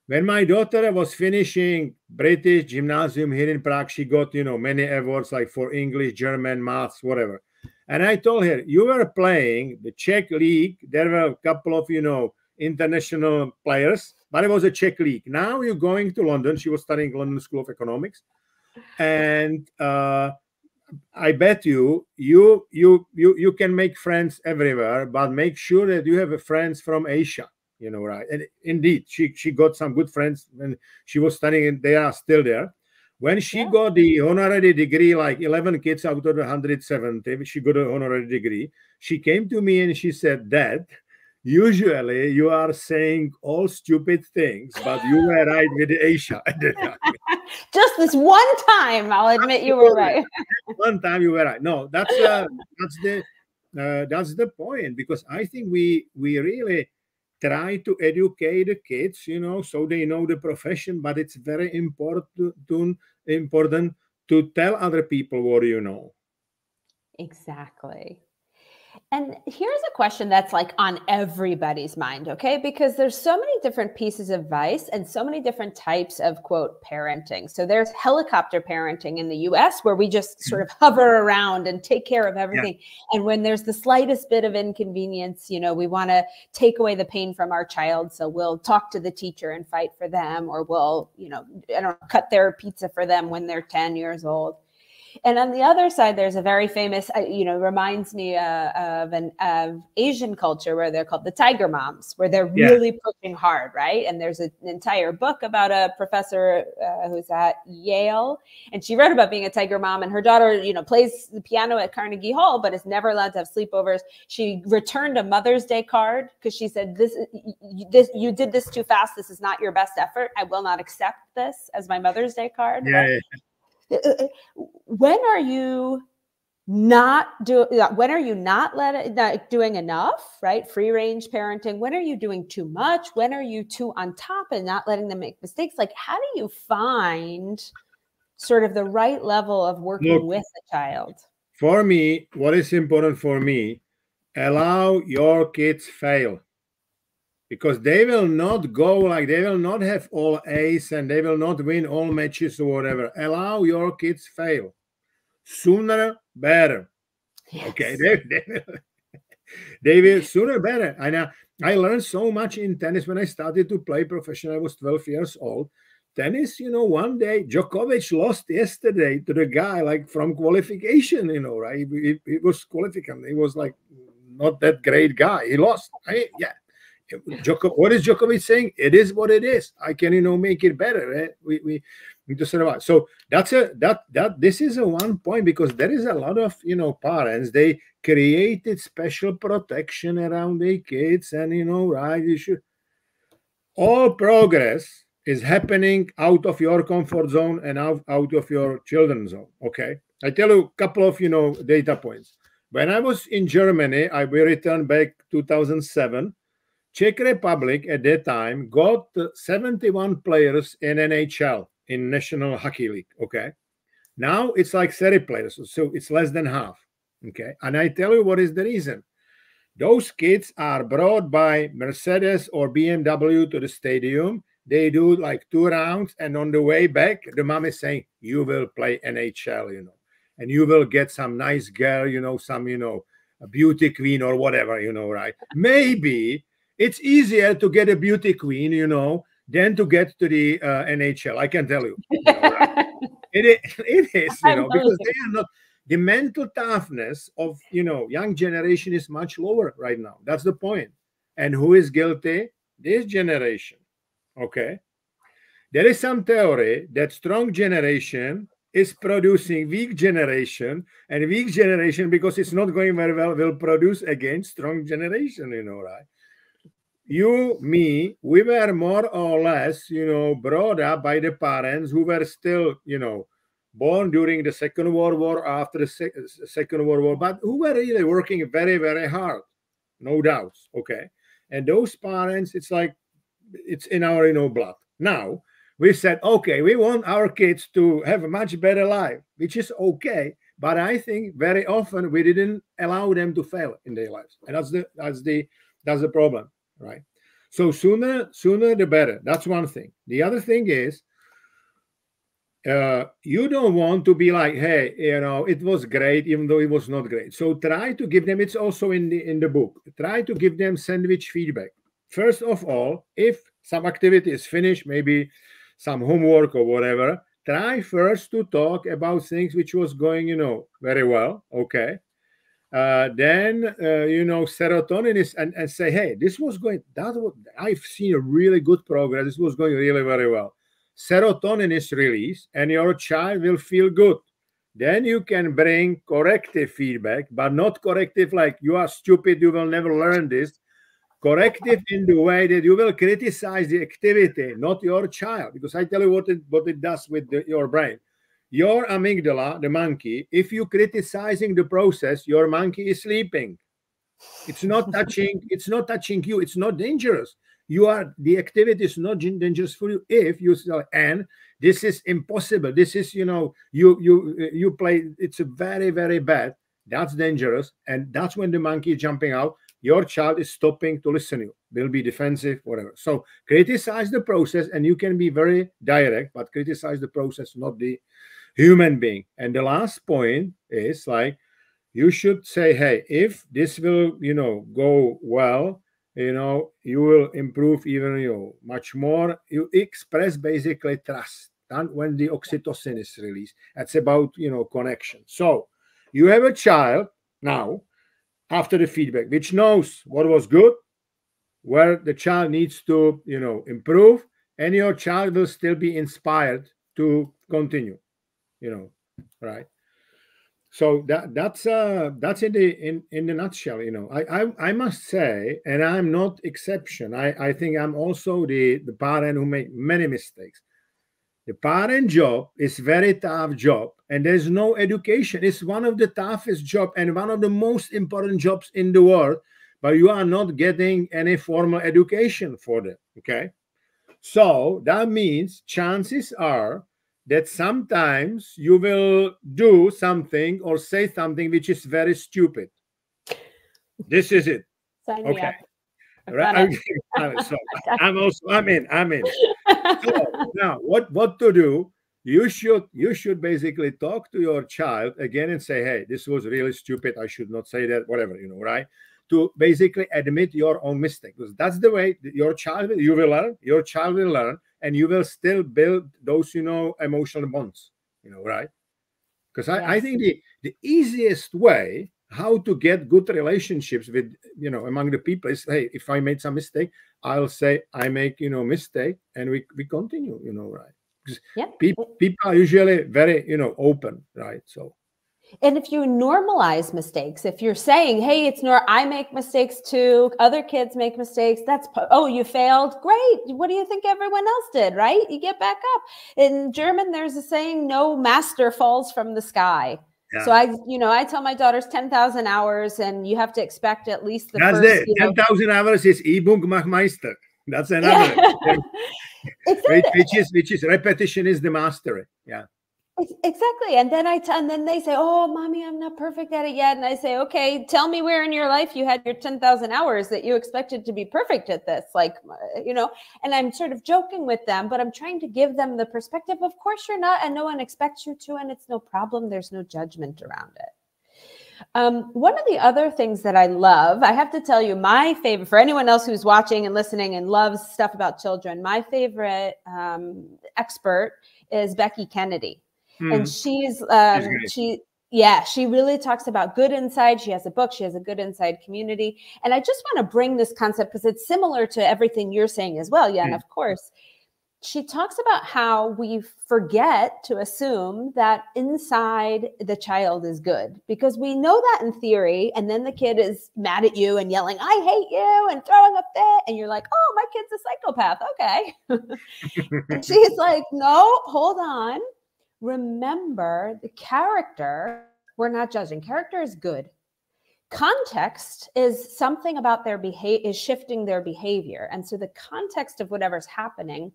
When my daughter was finishing British gymnasium here in Prague, she got, many awards like for English, German, maths, whatever. And I told her, you were playing the Czech league. There were a couple of, international players, but it was a Czech league. Now you're going to London. She was studying London School of Economics. And I bet you can make friends everywhere, but make sure that you have friends from Asia. Right? And indeed, she got some good friends when she was studying, and they are still there. When she got the honorary degree, like 11 kids out of 170, she got an honorary degree. She came to me and she said, Dad, usually you are saying all stupid things, but you were right with Asia at the time. Just this one time, I'll admit you were right. One time you were right. No, that's the point, because I think we really try to educate the kids, so they know the profession, but it's very important to tell other people what you know. Exactly. And here's a question that's like on everybody's mind, okay? Because there's so many different pieces of advice and so many different types of, quote, parenting. So there's helicopter parenting in the US, where we just sort of hover around and take care of everything. Yeah. And when there's the slightest bit of inconvenience, we want to take away the pain from our child. So we'll talk to the teacher and fight for them, or we'll, cut their pizza for them when they're 10 years old. And on the other side, there's a very famous, reminds me of Asian culture, where they're called the tiger moms, where they're really pushing hard, right? And there's an entire book about a professor who's at Yale, and she wrote about being a tiger mom. And her daughter, plays the piano at Carnegie Hall, but is never allowed to have sleepovers. She returned a Mother's Day card because she said, you did this too fast. This is not your best effort. I will not accept this as my Mother's Day card. Yeah. Right? When are you not doing enough, right? Free range parenting. When are you doing too much? When are you too on top and not letting them make mistakes? Like, how do you find sort of the right level of working with a child? For me, what is important for me, allow your kids fail. Because they will not they will not have all A's, and they will not win all matches or whatever. Allow your kids fail. Sooner, better. Yes. Okay, they will sooner, better. And I learned so much in tennis when I started to play professional. I was 12 years old. Tennis, one day, Djokovic lost yesterday to the guy like from qualification, right? He was qualification. He was like not that great guy. He lost. What is Djokovic saying? It is what it is. I can, make it better. Right? to survive. So this is a one point, because there is a lot of parents, they created special protection around their kids, and right, you should. All progress is happening out of your comfort zone and out of your children's zone. Okay, I tell you a couple of data points. When I was in Germany, we returned back 2007. Czech Republic at that time got 71 players in NHL, in National Hockey League. Okay, now it's like 30 players, so it's less than half. Okay, and I tell you what is the reason. Those kids are brought by Mercedes or BMW to the stadium. They do like 2 rounds, and on the way back, the mom is saying, "You will play NHL, and you will get some nice girl, some, a beauty queen or whatever, right? Maybe it's easier to get a beauty queen, than to get to the NHL. I can tell you. Right? It is, because they are not. The mental toughness of young generation is much lower right now. That's the point. And who is guilty? This generation. Okay. There is some theory that strong generation is producing weak generation, and weak generation, because it's not going very well, will produce again strong generation, right? You, me, we were more or less, brought up by the parents who were still, born during the Second World War, after the Second World War, but who were really working very, very hard, no doubts. Okay. And those parents, it's like, it's in our, blood. Now, we said, okay, we want our kids to have a much better life, which is okay. But I think very often we didn't allow them to fail in their lives. And that's the problem, right? So sooner the better. That's one thing. The other thing is, you don't want to be like, hey, it was great, even though it was not great. So try to give them, it's also in the book, try to give them sandwich feedback. First of all, if some activity is finished, maybe some homework or whatever, try first to talk about things which was going, very well. Okay. Then, serotonin is, and say, hey, this was going, I've seen a really good progress. This was going really very well. Serotonin is released and your child will feel good. Then you can bring corrective feedback, but not corrective like you are stupid, you will never learn this. Corrective in the way that you will criticize the activity, not your child. Because I tell you what it does with your brain. Your amygdala, the monkey, if you criticizing the process, your monkey is sleeping. It's not touching you. It's not dangerous. The activity is not dangerous for you if you say, and this is impossible. This is, you play, it's a very, very bad. That's dangerous. And that's when the monkey is jumping out. Your child is stopping to listen to you. They'll be defensive, whatever. So criticize the process, and you can be very direct, but criticize the process, not the human being. And the last point is like, you should say, hey, if this will, go well, you will improve even, much more. You express basically trust. And when the oxytocin is released, that's about, connection. So you have a child now, after the feedback, which knows what was good, where the child needs to, improve, and your child will still be inspired to continue, right? So that's in the nutshell. I must say, and I'm not exception. I think I'm also the parent who make many mistakes. The parent job is very tough job, and there's no education. It's one of the toughest job and one of the most important jobs in the world, but you are not getting any formal education for them. Okay, so that means chances are that sometimes you will do something or say something which is very stupid. This is it. Okay. Right. So I'm in. So now what to do? You should basically talk to your child again and say, hey, this was really stupid. I should not say that, whatever, right? To basically admit your own mistake, because that's the way your child will learn, and you will still build those, emotional bonds, right? Because I think the easiest way how to get good relationships with, among the people is, hey, if I made some mistake, I'll say I make, mistake, and we continue, right? Yeah. People are usually very, open, right? So. And if you normalize mistakes, if you're saying, hey, I make mistakes too, other kids make mistakes, oh, you failed, great. What do you think everyone else did, right? You get back up. In German, there's a saying, no master falls from the sky. Yeah. So I tell my daughters 10,000 hours, and you have to expect at least the first. 10,000 hours is Übung macht Meister. That's another. Yeah. Exactly. Which is repetition is the mastery. Yeah. Exactly. And then and then they say, oh, mommy, I'm not perfect at it yet. And I say, okay, tell me where in your life you had your 10,000 hours that you expected to be perfect at this. Like, and I'm sort of joking with them, but I'm trying to give them the perspective. Of course you're not, and no one expects you to, and it's no problem. There's no judgment around it. One of the other things that I love, I have to tell you, my favorite, for anyone else who's watching and listening and loves stuff about children, my favorite expert is Becky Kennedy. And she really talks about good inside. She has a book. She has a good inside community. And I just want to bring this concept because it's similar to everything you're saying as well, Jan, of course. She talks about how we forget to assume that inside the child is good, because we know that in theory. And then the kid is mad at you and yelling, I hate you, and throwing a fit. And you're like, oh, my kid's a psychopath. Okay. And she's like, no, hold on. Remember, the character, we're not judging. Character is good. Context is something about their behavior, is shifting their behavior. And so the context of whatever's happening,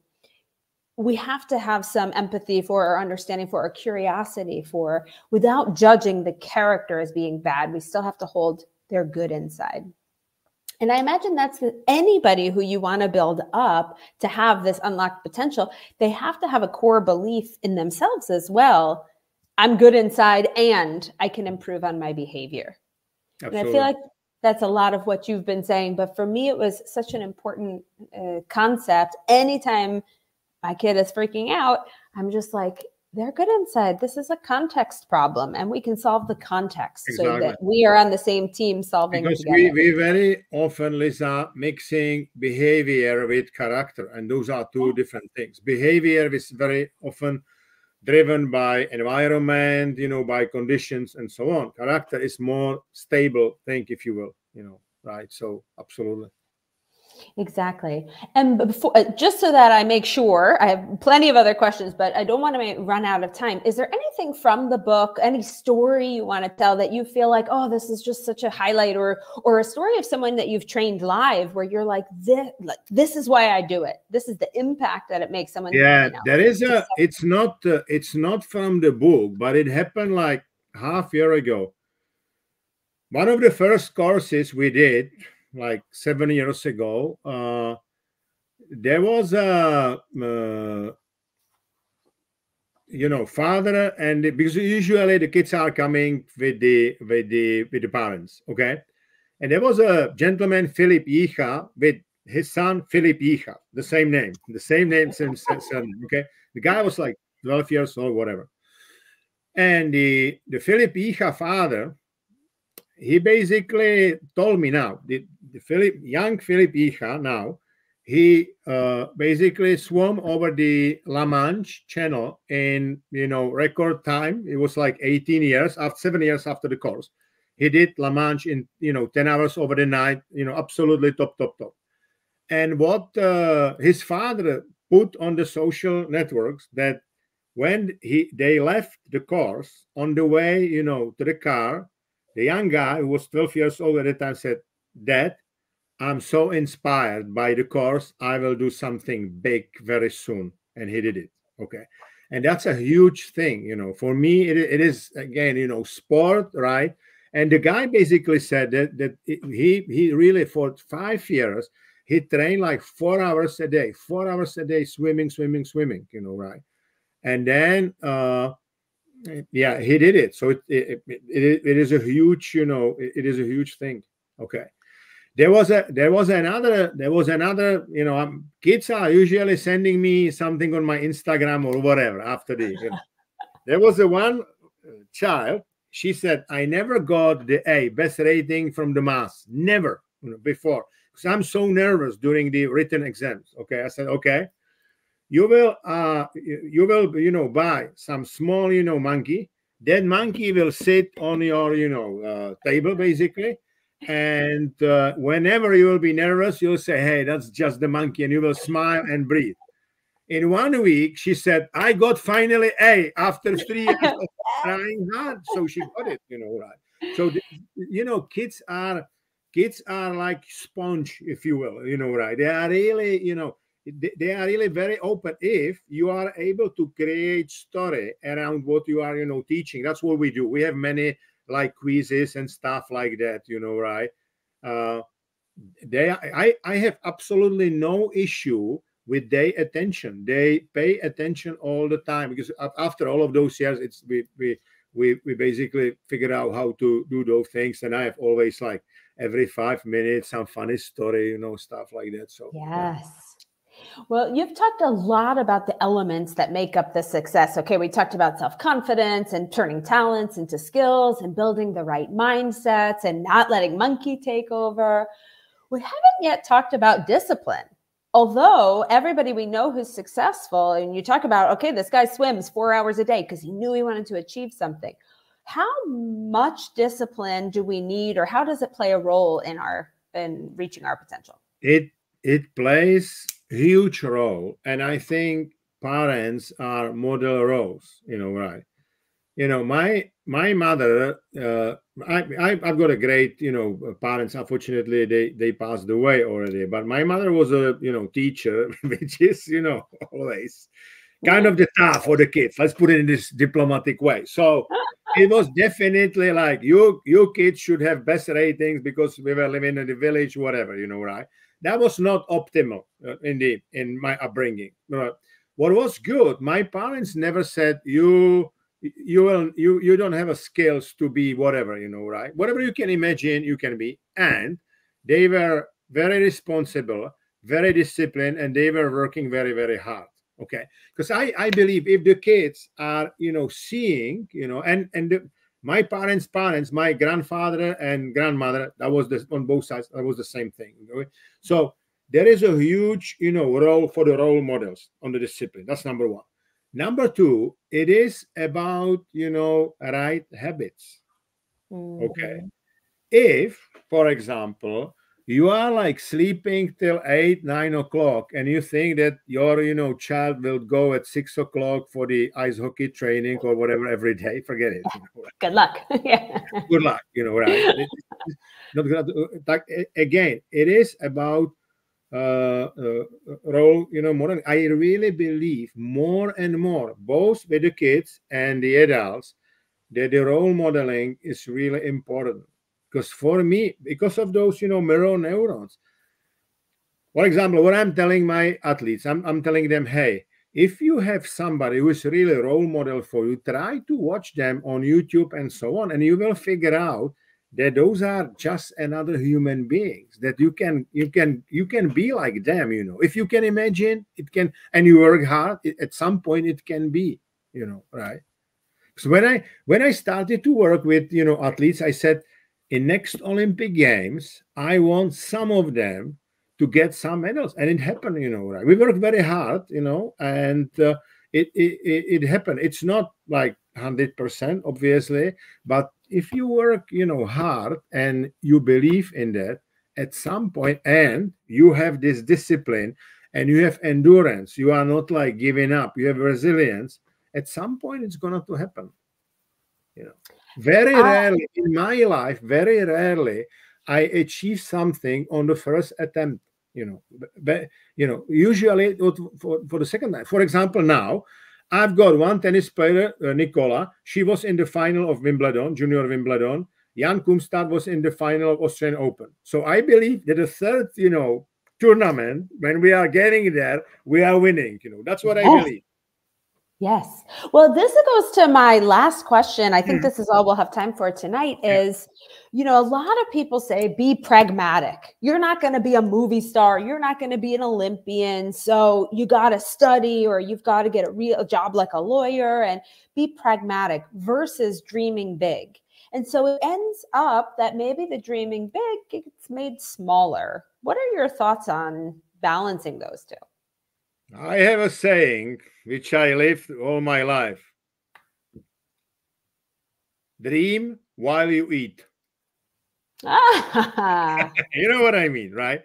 we have to have some empathy for, or understanding for, or curiosity for, without judging the character as being bad. We still have to hold their good inside. And I imagine that's anybody who you want to build up to have this unlocked potential, they have to have a core belief in themselves as well. I'm good inside and I can improve on my behavior. Absolutely. And I feel like that's a lot of what you've been saying. But for me, it was such an important concept. Anytime my kid is freaking out, I'm just like, they're good inside. This is a context problem, and we can solve the context. Exactly. So that we are on the same team solving because together. We very often, Lisa, mixing behavior with character, and those are two different things. Behavior is very often driven by environment, by conditions and so on. Character is more stable thing, if you will, right? So absolutely. Exactly. And before, just so that I make sure, I have plenty of other questions, but I don't want to run out of time. Is there anything from the book, any story you want to tell that you feel like, oh, this is just such a highlight, or a story of someone that you've trained live where you're like, this is why I do it. This is the impact that it makes someone. Yeah, there is it's not from the book, but it happened like half year ago. One of the first courses we did, like 7 years ago, there was a father, and because usually the kids are coming with the parents, okay, and there was a gentleman, Philip Yicha, with his son Philip Yicha, the same name, same son, okay. The guy was like 12 years old, whatever, and the Philip Yicha father, he basically told me now, the young Philip Yicha now, he basically swam over the La Manche Channel in, record time. It was like 18 years, 7 years after the course. He did La Manche in, 10 hours over the night, absolutely top. And what his father put on the social networks, that when they left the course, on the way, to the car, the young guy, who was 12 years old at the time, said, Dad, I'm so inspired by the course. I will do something big very soon. And he did it. Okay. And that's a huge thing. For me, it is, again, sport, right? And the guy basically said that he really, for 5 years, he trained like 4 hours a day, swimming, right? And then, yeah, he did it. So it is a huge, it is a huge thing. Okay. There was another, kids are usually sending me something on my Instagram or whatever after there was one child. She said, I never got the A, best rating from the math, never, before, because I'm so nervous during the written exams. Okay. I said, okay. you will, buy some small, monkey. That monkey will sit on your, table basically. And whenever you will be nervous, you'll say, hey, that's just the monkey. And you will smile and breathe. In 1 week, she said, I got finally A after 3 years of trying hard. So she got it, right? So, kids are like sponge, if you will, right? They are really, they are really very open if you are able to create story around what you are, teaching. That's what we do. We have many like quizzes and stuff like that, right? I have absolutely no issue with their attention. They pay attention all the time, because after all of those years, we basically figure out how to do those things. And I have always like every 5 minutes some funny story, stuff like that. So yes. Well, you've talked a lot about the elements that make up the success. Okay, we talked about self-confidence and turning talents into skills and building the right mindsets and not letting monkey take over. We haven't yet talked about discipline. Although everybody we know who's successful, and you talk about, okay, this guy swims 4 hours a day because he knew he wanted to achieve something. How much discipline do we need, or how does it play a role in reaching our potential? It plays a huge role, and I think parents are model roles. Right? My mother. I've got a great parents. Unfortunately, they passed away already. But my mother was a teacher, which is always kind of the tough for the kids. Let's put it in this diplomatic way. So it was definitely like you kids should have best ratings because we were living in the village, whatever, right? That was not optimal in my upbringing. What was good, my parents never said you don't have a skills to be whatever, right? Whatever you can imagine, you can be. And they were very responsible, very disciplined, and they were working very, very hard. Okay, because I believe if the kids are seeing my parents, my grandfather and grandmother, that was on both sides, that was the same thing. So there is a huge role for the role models on the discipline. That's number one. Number two, it is about right habits. Okay, if, for example, you are like sleeping till 8, 9 o'clock, and you think that your child will go at 6 o'clock for the ice hockey training or whatever every day, forget it. Good luck. Yeah. Good luck, right? Not gonna, again, it is about role modeling. I really believe more and more, both with the kids and the adults, that the role modeling is really important. Because for me, because of those mirror neurons, for example, what I'm telling my athletes, I'm telling them, hey, if you have somebody who is really a role model for you, try to watch them on YouTube and so on, and you will figure out that those are just another human beings, that you can be like them. If you can imagine, it can, and you work hard, at some point it can be, right? So when I started to work with athletes, I said, in next Olympic Games, I want some of them to get some medals, and it happened. Right? We worked very hard, and it happened. It's not like 100%, obviously, but if you work, hard and you believe in that, at some point, and you have this discipline and you have endurance, you are not like giving up, you have resilience, at some point it's going to happen. Very rarely in my life, very rarely I achieve something on the first attempt. Usually for the second time. For example, now I've got one tennis player, Nicola. She was in the final of Wimbledon, junior Wimbledon. Jan Kumstad was in the final of Australian Open. So I believe that the third, tournament, when we are getting there, we are winning. That's what I believe. Yes. Well, this goes to my last question. I think this is all we'll have time for tonight is, a lot of people say, be pragmatic. You're not going to be a movie star. You're not going to be an Olympian. So you got to study, or you've got to get a real job like a lawyer, and be pragmatic versus dreaming big. And so it ends up that maybe the dreaming big gets made smaller. What are your thoughts on balancing those two? I have a saying which I lived all my life. Dream while you eat. You know what I mean, right?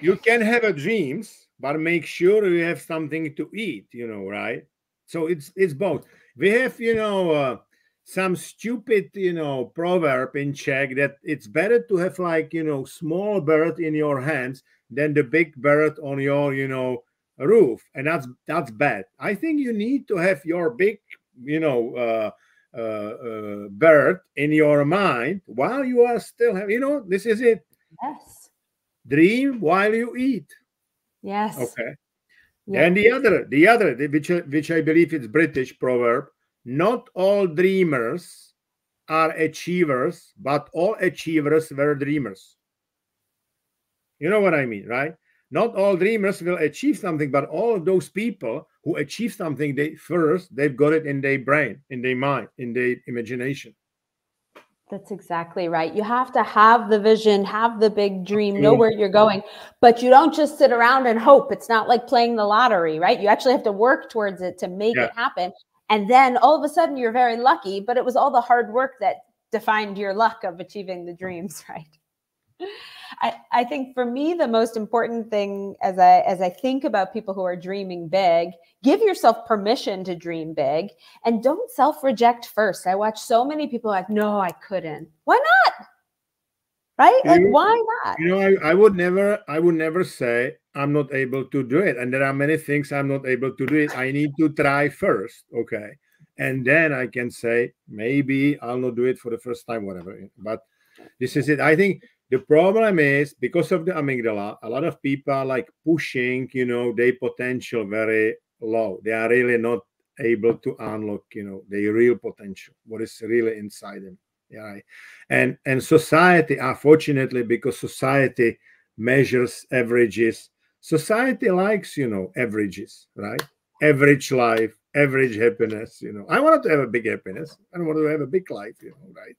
You can have a dreams, but make sure you have something to eat, right? So it's both. We have, some stupid, proverb in Czech that it's better to have like, small bird in your hands than the big bird on your, roof. And that's bad. I think you need to have your big, bird in your mind while you are still having, this is it. Yes. Dream while you eat. Yes. Okay. Yes. And the other, which I believe is British proverb, not all dreamers are achievers, but all achievers were dreamers. You know what I mean, right? Not all dreamers will achieve something, but all of those people who achieve something, they've got it in their brain, in their mind, in their imagination. That's exactly right. You have to have the vision, have the big dream, know where you're going, but you don't just sit around and hope. It's not like playing the lottery, right? You actually have to work towards it to make it happen. And then all of a sudden you're very lucky, but it was all the hard work that defined your luck of achieving the dreams, right? I think for me, the most important thing as I think about people who are dreaming big, give yourself permission to dream big and don't self-reject first. I watch so many people like, no, I couldn't. Why not? Right? Like, why not? I would never say I'm not able to do it. And there are many things I'm not able to do it. I need to try first. Okay. And then I can say, maybe I'll not do it for the first time, whatever. But this is it. I think the problem is because of the amygdala, a lot of people are like pushing, their potential very low. They are really not able to unlock, their real potential, what is really inside them. Yeah. And society, unfortunately, because society measures averages, society likes, averages, right? Average life, average happiness, I wanted to have a big happiness. I don't want to have a big life, right?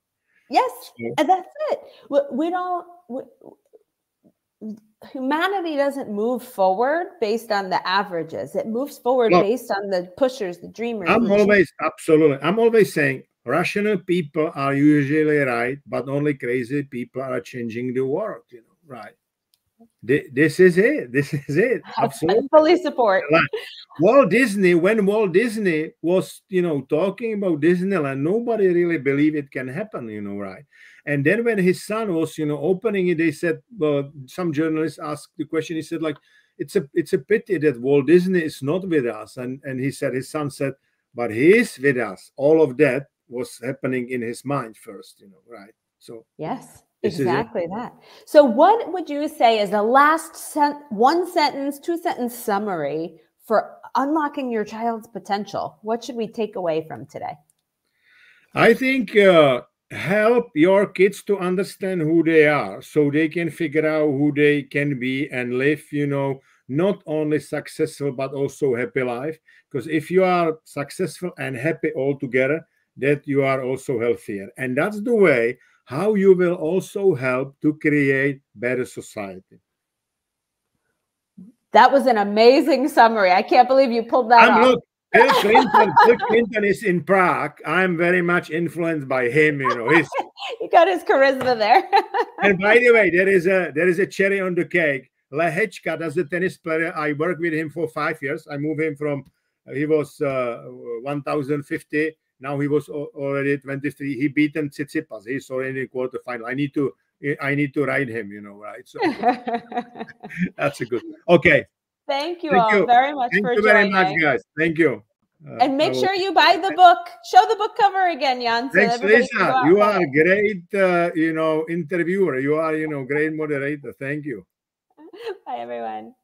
Yes, and that's it. Humanity doesn't move forward based on the averages. It moves forward based on the pushers, the dreamers. I'm always saying rational people are usually right, but only crazy people are changing the world, right? This is it. Absolutely. I fully support. When Walt Disney was, talking about Disneyland, nobody really believed it can happen, right? And then when his son was, opening it, they said, well, some journalists asked the question. He said, like, it's a pity that Walt Disney is not with us. And his son said, but he is with us. All of that was happening in his mind first, right? So yes. Exactly that. So what would you say is the last one sentence, 2-sentence summary for unlocking your child's potential? What should we take away from today? I think help your kids to understand who they are so they can figure out who they can be and live, not only successful, but also happy life. Because if you are successful and happy all together, that you are also healthier. And that's the way how you will also help to create better society. That was an amazing summary. I can't believe you pulled that off. Look, Bill Clinton is in Prague. I'm very much influenced by him. You got his charisma there. And by the way, there is a cherry on the cake. Lehečka, that's the tennis player. I worked with him for 5 years. I moved him from he was 1,050. Now he was already 23. He beaten Tsitsipas. He's already in the quarterfinal. I need to ride him, right? So that's a good. Okay. Thank you all very much for joining. Thank you very much, guys. Thank you. And make sure you buy the book. Show the book cover again, Jan. Thanks, Lisa. You are a great, interviewer. You are, great moderator. Thank you. Bye, everyone.